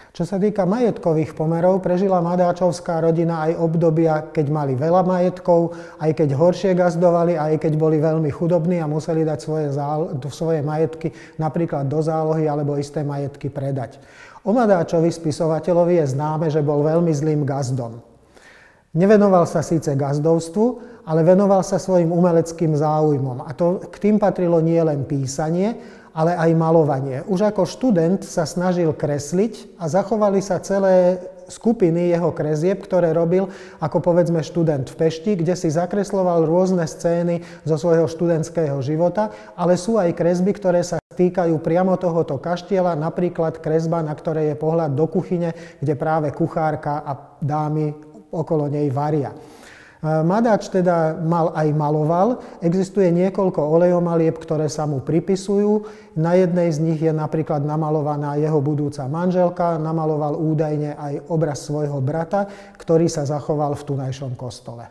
Čo sa týka majetkových pomerov, prežila Madáčovská rodina aj obdobia, keď mali veľa majetkov, aj keď horšie gazdovali, aj keď boli veľmi chudobní a museli dať svoje majetky napríklad do zálohy alebo isté majetky predať. O Madáčovi spisovateľovi je známe, že bol veľmi zlým gazdom. Nevenoval sa síce gazdovstvu, ale venoval sa svojim umeleckým záujmom. A to k tým patrilo nie len písanie, ale aj malovanie. Už ako študent sa snažil kresliť a zachovali sa celé skupiny jeho kresieb, ktoré robil ako povedzme študent v Pešti, kde si zakresloval rôzne scény zo svojho študentského života, ale sú aj kresby, ktoré sa týkajú priamo tohoto kaštieľa, napríklad kresba, na ktorej je pohľad do kuchyne, kde práve kuchárka a dámy okolo nej varia. Madáč teda aj maloval. Existuje niekoľko olejomalieb, ktoré sa mu pripisujú. Na jednej z nich je napríklad namalovaná jeho budúca manželka. Namaloval údajne aj obraz svojho brata, ktorý sa zachoval v tunajšom kostole.